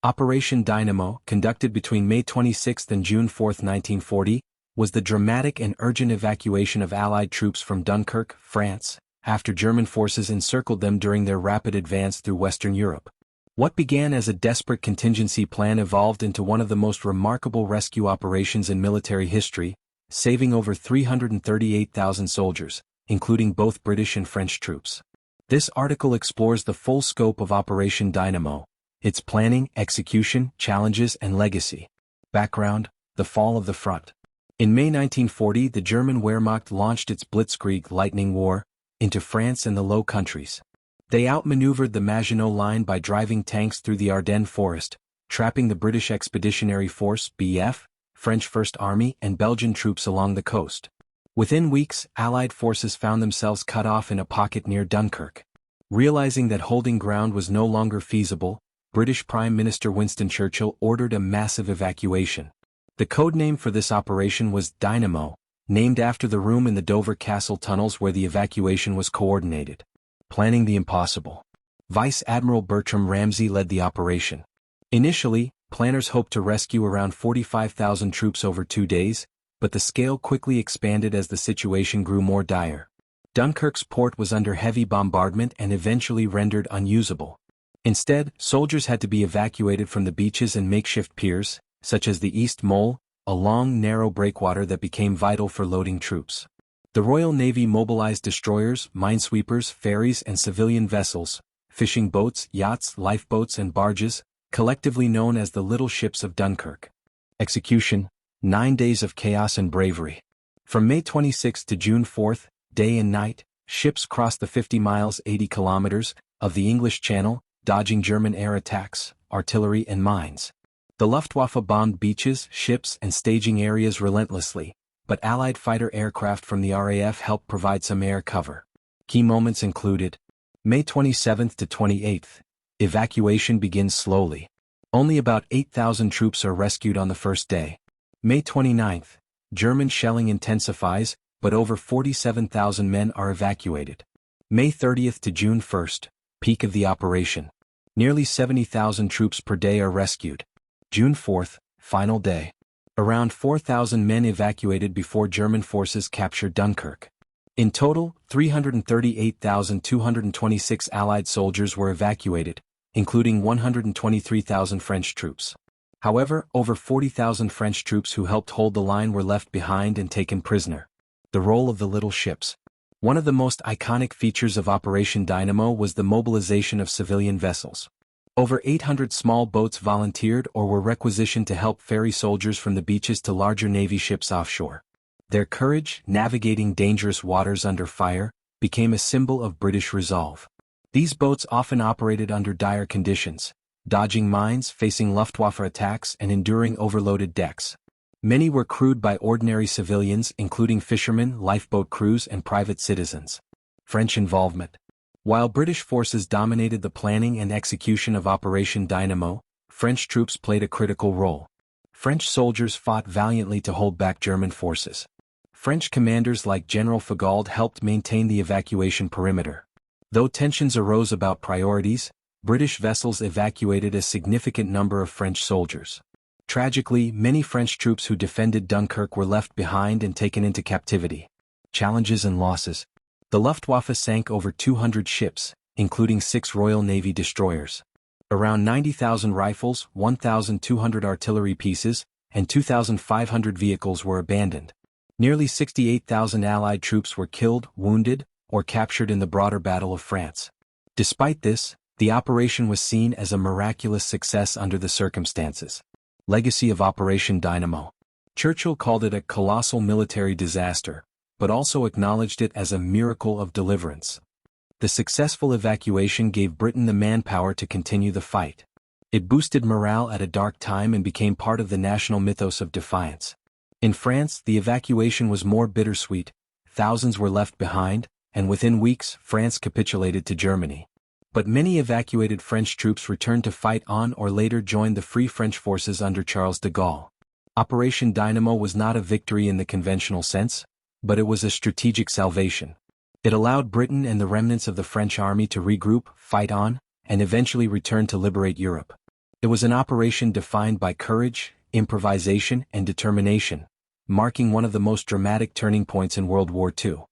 Operation Dynamo, conducted between May 26 and June 4, 1940, was the dramatic and urgent evacuation of Allied troops from Dunkirk, France, after German forces encircled them during their rapid advance through Western Europe. What began as a desperate contingency plan evolved into one of the most remarkable rescue operations in military history, saving over 338,000 soldiers, including both British and French troops. This article explores the full scope of Operation Dynamo, its planning, execution, challenges, and legacy. Background: the fall of the front. In May 1940, the German Wehrmacht launched its Blitzkrieg lightning war into France and the Low Countries. They outmaneuvered the Maginot Line by driving tanks through the Ardennes forest, trapping the British Expeditionary Force (BF), French First Army, and Belgian troops along the coast. Within weeks, Allied forces found themselves cut off in a pocket near Dunkirk. Realizing that holding ground was no longer feasible, British Prime Minister Winston Churchill ordered a massive evacuation. The codename for this operation was Dynamo, named after the room in the Dover Castle tunnels where the evacuation was coordinated. Planning the impossible. Vice Admiral Bertram Ramsay led the operation. Initially, planners hoped to rescue around 45,000 troops over 2 days, but the scale quickly expanded as the situation grew more dire. Dunkirk's port was under heavy bombardment and eventually rendered unusable. Instead, soldiers had to be evacuated from the beaches and makeshift piers, such as the East Mole, a long, narrow breakwater that became vital for loading troops. The Royal Navy mobilized destroyers, minesweepers, ferries, and civilian vessels, fishing boats, yachts, lifeboats, and barges, collectively known as the Little Ships of Dunkirk. Execution: 9 days of chaos and bravery. From May 26 to June 4, day and night, ships crossed the 50 miles (80 kilometers) of the English Channel, dodging German air attacks, artillery, and mines. The Luftwaffe bombed beaches, ships, and staging areas relentlessly, but Allied fighter aircraft from the RAF helped provide some air cover. Key moments included: May 27 to 28, evacuation begins slowly. Only about 8,000 troops are rescued on the first day. May 29, German shelling intensifies, but over 47,000 men are evacuated. May 30 to June 1, peak of the operation. Nearly 70,000 troops per day are rescued. June 4, final day. Around 4,000 men evacuated before German forces captured Dunkirk. In total, 338,226 Allied soldiers were evacuated, including 123,000 French troops. However, over 40,000 French troops who helped hold the line were left behind and taken prisoner. The role of the little ships. One of the most iconic features of Operation Dynamo was the mobilization of civilian vessels. Over 800 small boats volunteered or were requisitioned to help ferry soldiers from the beaches to larger Navy ships offshore. Their courage, navigating dangerous waters under fire, became a symbol of British resolve. These boats often operated under dire conditions, dodging mines, facing Luftwaffe attacks, and enduring overloaded decks. Many were crewed by ordinary civilians, including fishermen, lifeboat crews, and private citizens. French involvement. While British forces dominated the planning and execution of Operation Dynamo, French troops played a critical role. French soldiers fought valiantly to hold back German forces. French commanders like General Fagald helped maintain the evacuation perimeter. Though tensions arose about priorities, British vessels evacuated a significant number of French soldiers. Tragically, many French troops who defended Dunkirk were left behind and taken into captivity. Challenges and losses. The Luftwaffe sank over 200 ships, including 6 Royal Navy destroyers. Around 90,000 rifles, 1,200 artillery pieces, and 2,500 vehicles were abandoned. Nearly 68,000 Allied troops were killed, wounded, or captured in the broader Battle of France. Despite this, the operation was seen as a miraculous success under the circumstances. Legacy of Operation Dynamo. Churchill called it a colossal military disaster, but also acknowledged it as a miracle of deliverance. The successful evacuation gave Britain the manpower to continue the fight. It boosted morale at a dark time and became part of the national mythos of defiance. In France, the evacuation was more bittersweet. Thousands were left behind, and within weeks, France capitulated to Germany. But many evacuated French troops returned to fight on or later joined the Free French forces under Charles de Gaulle. Operation Dynamo was not a victory in the conventional sense, but it was a strategic salvation. It allowed Britain and the remnants of the French army to regroup, fight on, and eventually return to liberate Europe. It was an operation defined by courage, improvisation, and determination, marking one of the most dramatic turning points in World War II.